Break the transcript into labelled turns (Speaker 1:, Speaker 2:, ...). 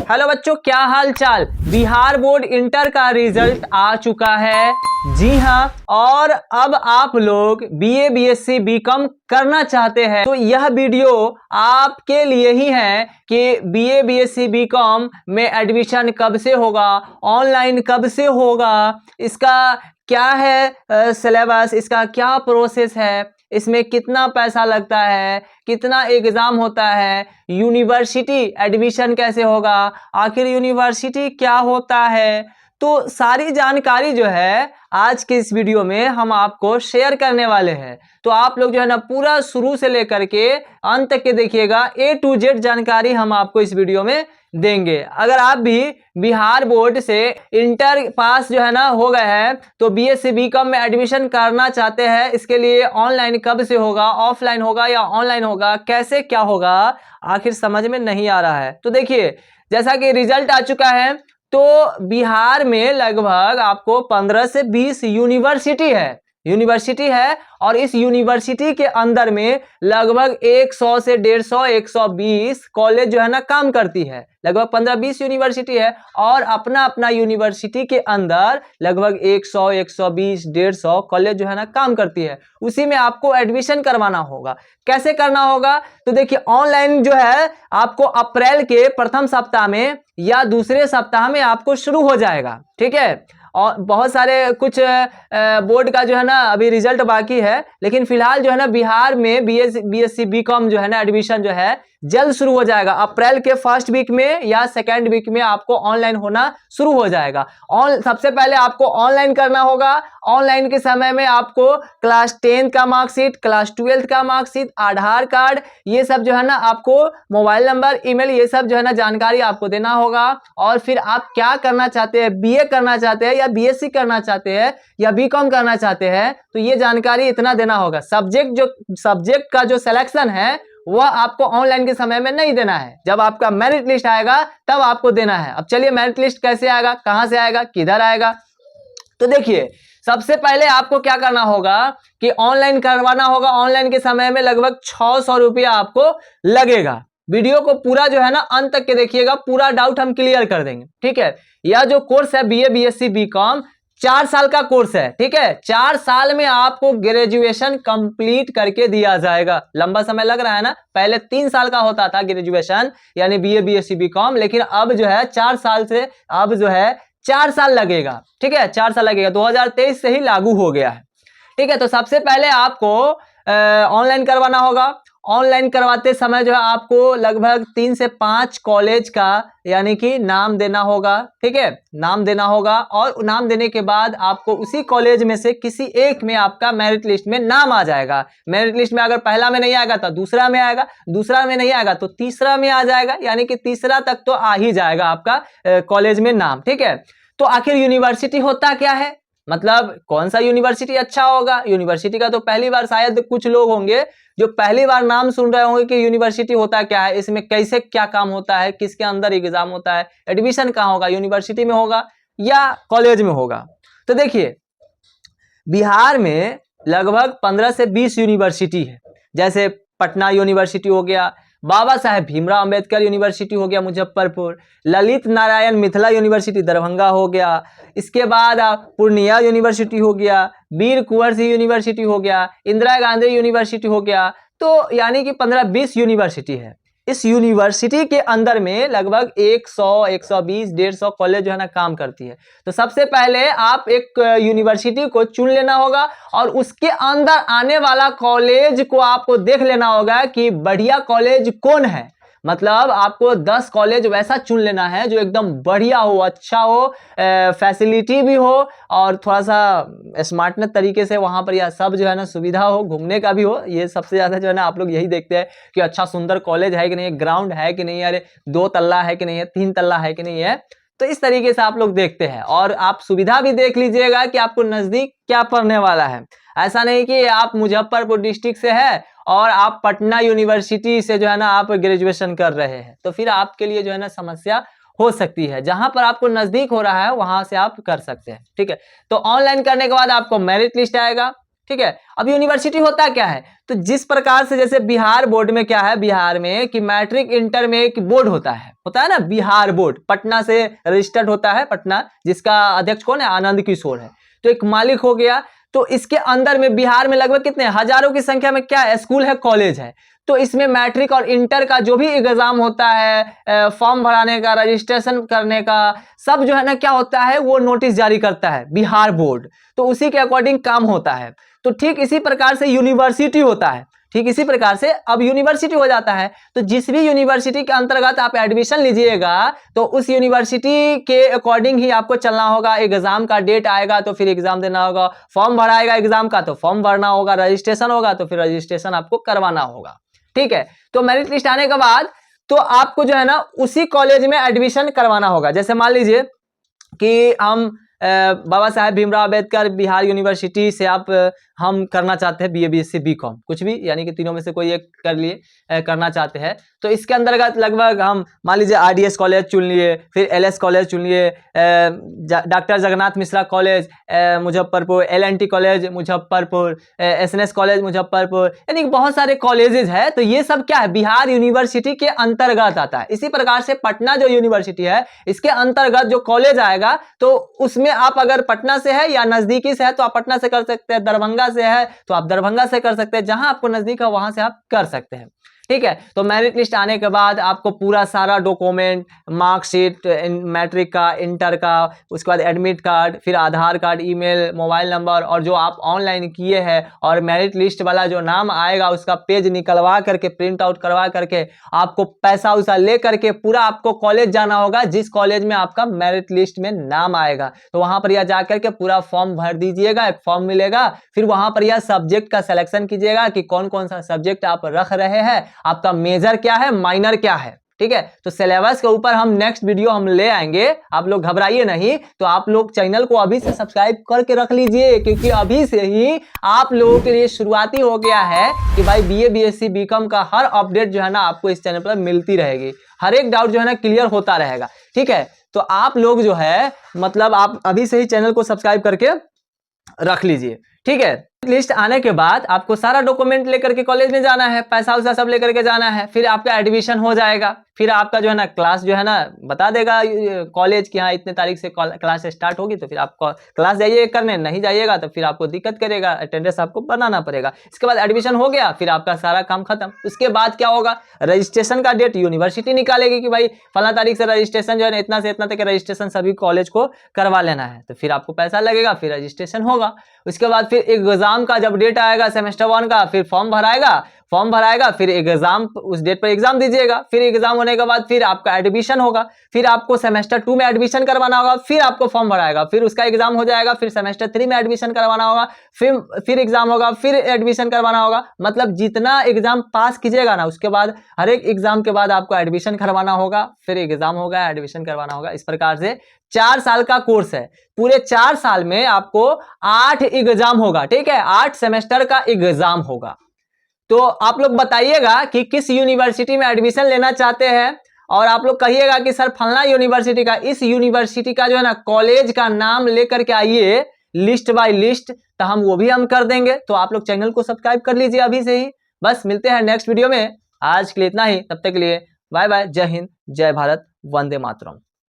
Speaker 1: Hello बच्चों, क्या हाल चाल। बिहार बोर्ड इंटर का रिजल्ट आ चुका है। जी हाँ, और अब आप लोग बीए बीएससी बीकॉम करना चाहते हैं तो यह वीडियो आपके लिए ही है कि बीए बीएससी बीकॉम में एडमिशन कब से होगा, ऑनलाइन कब से होगा, इसका क्या है सिलेबस, इसका क्या प्रोसेस है, इसमें कितना पैसा लगता है, कितना एग्जाम होता है, यूनिवर्सिटी एडमिशन कैसे होगा, आखिर यूनिवर्सिटी क्या होता है। तो सारी जानकारी जो है आज के इस वीडियो में हम आपको शेयर करने वाले हैं। तो आप लोग जो है ना पूरा शुरू से लेकर के अंत तक के देखिएगा, A to Z जानकारी हम आपको इस वीडियो में देंगे। अगर आप भी बिहार बोर्ड से इंटर पास जो है ना हो गए हैं तो बीएससी बीकॉम में एडमिशन करना चाहते हैं, इसके लिए ऑनलाइन कब से होगा, ऑफलाइन होगा या ऑनलाइन होगा, कैसे क्या होगा, आखिर समझ में नहीं आ रहा है। तो देखिए, जैसा कि रिजल्ट आ चुका है तो बिहार में लगभग आपको 15 से 20 यूनिवर्सिटी है और इस यूनिवर्सिटी के अंदर में लगभग 100 से 150 120 कॉलेज जो है ना काम करती है। लगभग 15-20 यूनिवर्सिटी है और अपना अपना यूनिवर्सिटी के अंदर लगभग 100 120 150 कॉलेज जो है ना काम करती है। उसी में आपको एडमिशन करवाना होगा। कैसे करना होगा तो देखिए, ऑनलाइन जो है आपको अप्रैल के प्रथम सप्ताह में या दूसरे सप्ताह में आपको शुरू हो जाएगा। ठीक है, और बहुत सारे कुछ बोर्ड का जो है ना अभी रिजल्ट बाकी है, लेकिन फिलहाल जो है ना बिहार में बीएससी बीकॉम जो है ना एडमिशन जो है जल्द शुरू हो जाएगा। अप्रैल के फर्स्ट वीक में या सेकेंड वीक में आपको ऑनलाइन होना शुरू हो जाएगा। सबसे पहले आपको ऑनलाइन करना होगा। ऑनलाइन के समय में आपको क्लास 10 का मार्कशीट, क्लास 12 का मार्कशीट, आधार कार्ड, ये सब जो है ना आपको मोबाइल नंबर, ईमेल, ये सब जो है ना जानकारी आपको देना होगा। और फिर आप क्या करना चाहते हैं, बीए करना चाहते हैं या बीएससी करना चाहते हैं या बीकॉम करना चाहते हैं, तो ये जानकारी इतना देना होगा। सब्जेक्ट का जो सिलेक्शन है वह आपको ऑनलाइन के समय में नहीं देना है। जब आपका मेरिट लिस्ट आएगा तब आपको देना है। अब चलिए, मेरिट लिस्ट कैसे आएगा, कहां से आएगा, किधर आएगा। तो देखिए, सबसे पहले आपको क्या करना होगा कि ऑनलाइन करवाना होगा। ऑनलाइन के समय में लगभग 600 रुपया आपको लगेगा। वीडियो को पूरा जो है ना अंत तक के देखिएगा, पूरा डाउट हम क्लियर कर देंगे। ठीक है, यह जो कोर्स है बीए बीएससी बीकॉम 4 साल का कोर्स है। ठीक है, 4 साल में आपको ग्रेजुएशन कंप्लीट करके दिया जाएगा। लंबा समय लग रहा है ना, पहले 3 साल का होता था ग्रेजुएशन यानी बीए बीएससी बीकॉम, लेकिन अब जो है 4 साल से अब जो है 4 साल लगेगा। ठीक है, 4 साल लगेगा, 2023 से ही लागू हो गया है। ठीक है, तो सबसे पहले आपको ऑनलाइन करवाना होगा। ऑनलाइन करवाते समय जो है आपको लगभग 3 से 5 कॉलेज का यानी कि नाम देना होगा। ठीक है, नाम देना होगा और नाम देने के बाद आपको उसी कॉलेज में से किसी एक में आपका मेरिट लिस्ट में नाम आ जाएगा। मेरिट लिस्ट में अगर पहला में नहीं आएगा तो दूसरा में आएगा, दूसरा में नहीं आएगा तो तीसरा में आ जाएगा, यानी कि तीसरा तक तो आ ही जाएगा आपका कॉलेज में नाम। ठीक है, तो आखिर यूनिवर्सिटी होता क्या है, मतलब कौन सा यूनिवर्सिटी अच्छा होगा। यूनिवर्सिटी का तो पहली बार शायद कुछ लोग होंगे जो पहली बार नाम सुन रहे होंगे कि यूनिवर्सिटी होता क्या है, इसमें कैसे क्या काम होता है, किसके अंदर एग्जाम होता है, एडमिशन कहाँ होगा, यूनिवर्सिटी में होगा या कॉलेज में होगा। तो देखिए, बिहार में लगभग 15 से 20 यूनिवर्सिटी है। जैसे पटना यूनिवर्सिटी हो गया, बाबा साहेब भीमराव अंबेडकर यूनिवर्सिटी हो गया मुजफ्फरपुर, ललित नारायण मिथिला यूनिवर्सिटी दरभंगा हो गया, इसके बाद पूर्णिया यूनिवर्सिटी हो गया, वीर कुंवर सिंह यूनिवर्सिटी हो गया, इंदिरा गांधी यूनिवर्सिटी हो गया। तो यानी कि 15-20 यूनिवर्सिटी है। इस यूनिवर्सिटी के अंदर में लगभग 100 120 150 कॉलेज जो है ना काम करती है। तो सबसे पहले आप एक यूनिवर्सिटी को चुन लेना होगा और उसके अंदर आने वाला कॉलेज को आपको देख लेना होगा कि बढ़िया कॉलेज कौन है। मतलब आपको 10 कॉलेज वैसा चुन लेना है जो एकदम बढ़िया हो, अच्छा हो, फैसिलिटी भी हो और थोड़ा सा स्मार्टनेस तरीके से वहां पर यह सब जो है ना सुविधा हो, घूमने का भी हो। ये सबसे ज्यादा जो है ना आप लोग यही देखते हैं कि अच्छा सुंदर कॉलेज है कि नहीं है, ग्राउंड है कि नहीं है, अरे 2 तल्ला है कि नहीं है, 3 तल्ला है कि नहीं है। तो इस तरीके से आप लोग देखते हैं और आप सुविधा भी देख लीजिएगा कि आपको नजदीक क्या पड़ने वाला है। ऐसा नहीं कि आप मुजफ्फरपुर डिस्ट्रिक्ट से है और आप पटना यूनिवर्सिटी से जो है ना आप ग्रेजुएशन कर रहे हैं, तो फिर आपके लिए जो है ना समस्या हो सकती है। जहां पर आपको नजदीक हो रहा है वहां से आप कर सकते हैं। ठीक है, तो ऑनलाइन करने के बाद आपको मेरिट लिस्ट आएगा। ठीक है। अब यूनिवर्सिटी होता क्या है, तो जिस प्रकार से जैसे बिहार बोर्ड में क्या है, बिहार में कि मैट्रिक इंटर में एक बोर्ड होता है ना, बिहार बोर्ड पटना से रजिस्टर्ड होता है, पटना, जिसका अध्यक्ष कौन है, आनंद किशोर है। तो एक मालिक हो गया। तो इसके अंदर में बिहार में लगभग कितने हजारों की संख्या में क्या है, स्कूल है, कॉलेज है। तो इसमें मैट्रिक और इंटर का जो भी एग्जाम होता है, फॉर्म भराने का, रजिस्ट्रेशन करने का, सब जो है ना क्या होता है, वो नोटिस जारी करता है बिहार बोर्ड। तो उसी के अकॉर्डिंग काम होता है। तो ठीक इसी प्रकार से यूनिवर्सिटी होता है, ठीक इसी प्रकार से अब यूनिवर्सिटी हो जाता है। तो जिस भी यूनिवर्सिटी के अंतर्गत आप एडमिशन लीजिएगा, तो उस यूनिवर्सिटी के अकॉर्डिंग ही आपको चलना होगा। एग्जाम का डेट आएगा तो फिर एग्जाम देना होगा, फॉर्म भराएगा एग्जाम का तो फॉर्म भरना होगा, रजिस्ट्रेशन होगा तो फिर रजिस्ट्रेशन आपको करवाना होगा, ठीक है। तो मेरिट लिस्ट आने के बाद तो आपको जो है ना उसी कॉलेज में एडमिशन करवाना होगा। जैसे मान लीजिए कि हम बाबा साहेब भीमराव अंबेडकर बिहार यूनिवर्सिटी से हम करना चाहते हैं बीए बीएससी बीकॉम, कुछ भी, यानी कि तीनों में से कोई एक कर लिए, करना चाहते हैं। तो इसके अंतर्गत लगभग हम मान लीजिए आरडीएस कॉलेज चुन लिए, फिर एलएस कॉलेज चुन लिए, doctor Jagannath Mishra college Muzaffarpur, LNT college Muzaffarpur, SNS college Muzaffarpur, यानी कि बहुत सारे कॉलेजेस है। तो ये सब क्या है, बिहार यूनिवर्सिटी के अंतर्गत आता है। इसी प्रकार से पटना जो यूनिवर्सिटी है, इसके अंतर्गत जो कॉलेज आएगा, तो उसमें आप अगर पटना से है या नजदीकी से है तो आप पटना से कर सकते हैं, दरभंगा से है तो आप दरभंगा से कर सकते हैं, जहां आपको नजदीक है वहां से आप कर सकते हैं, ठीक है। तो मेरिट लिस्ट आने के बाद आपको पूरा सारा डॉक्यूमेंट, मार्कशीट, मैट्रिक का, इंटर का, उसके बाद एडमिट कार्ड, फिर आधार कार्ड, ईमेल, मोबाइल नंबर, और जो आप ऑनलाइन किए हैं और मेरिट लिस्ट वाला जो नाम आएगा उसका पेज निकलवा करके, प्रिंट आउट करवा करके, आपको पैसा उसा ले करके पूरा आपको कॉलेज जाना होगा जिस कॉलेज में आपका मेरिट लिस्ट में नाम आएगा। तो वहां पर यह जाकर के पूरा फॉर्म भर दीजिएगा, एक फॉर्म मिलेगा। फिर वहां पर यह सब्जेक्ट का सिलेक्शन कीजिएगा कि कौन कौन सा सब्जेक्ट आप रख रहे हैं, आपका मेजर क्या है, माइनर क्या है, ठीक है। तो सिलेबस के ऊपर हम नेक्स्ट वीडियो हम ले आएंगे, आप लोग घबराइए नहीं। तो आप लोग चैनल को अभी से सब्सक्राइब करके रख लीजिए, क्योंकि अभी से ही आप लोगों के लिए शुरुआती हो गया है कि भाई बीए बीएससी बीकॉम का हर अपडेट जो है ना आपको इस चैनल पर मिलती रहेगी, हर एक डाउट जो है ना क्लियर होता रहेगा, ठीक है। तो आप लोग जो है मतलब आप अभी से ही चैनल को सब्सक्राइब करके रख लीजिए, ठीक है। लिस्ट आने के बाद आपको सारा डॉक्यूमेंट लेकर के कॉलेज में जाना है, पैसा वैसा सब लेकर के जाना है, फिर आपका एडमिशन हो जाएगा। फिर आपका जो है ना क्लास जो है ना बता देगा कॉलेज कि हाँ इतने तारीख से क्लास स्टार्ट होगी, तो फिर आप क्लास जाइए करने, नहीं जाइएगा तो फिर आपको दिक्कत करेगा, अटेंडेंस आपको बनाना पड़ेगा। इसके बाद एडमिशन हो गया, फिर आपका सारा काम खत्म। उसके बाद क्या होगा, रजिस्ट्रेशन का डेट यूनिवर्सिटी निकालेगी कि भाई फला तारीख से रजिस्ट्रेशन जो है ना इतना से इतना तक रजिस्ट्रेशन सभी कॉलेज को करवा लेना है। तो फिर आपको पैसा लगेगा, फिर रजिस्ट्रेशन होगा। उसके बाद फिर एग्जाम का जब डेट आएगा सेमेस्टर 1 का, फिर फॉर्म भराएगा, फिर एग्जाम, उस डेट पर एग्जाम दीजिएगा। फिर एग्जाम होने के बाद फिर आपका एडमिशन होगा, फिर आपको सेमेस्टर 2 में एडमिशन करवाना होगा, फिर आपको फॉर्म भराएगा, फिर उसका एग्जाम हो जाएगा, फिर सेमेस्टर 3 में एडमिशन करवाना होगा, फिर एग्जाम होगा, फिर एडमिशन करवाना होगा। मतलब जितना एग्जाम पास कीजिएगा ना, उसके बाद हर एक एग्जाम के बाद आपको एडमिशन करवाना होगा, फिर एग्जाम होगा, एडमिशन करवाना होगा। इस प्रकार से 4 साल का कोर्स है। पूरे 4 साल में आपको 8 एग्जाम होगा, ठीक है, 8 सेमेस्टर का एग्जाम होगा। तो आप लोग बताइएगा कि किस यूनिवर्सिटी में एडमिशन लेना चाहते हैं, और आप लोग कहिएगा कि सर फलना यूनिवर्सिटी का, इस यूनिवर्सिटी का जो है ना कॉलेज का नाम लेकर के आइए लिस्ट बाय लिस्ट, तो हम वो भी हम कर देंगे। तो आप लोग चैनल को सब्सक्राइब कर लीजिए अभी से ही। बस मिलते हैं नेक्स्ट वीडियो में, आज के लिए इतना ही, तब तक के लिए बाय बाय, जय हिंद, जय भारत, वंदे मातरम।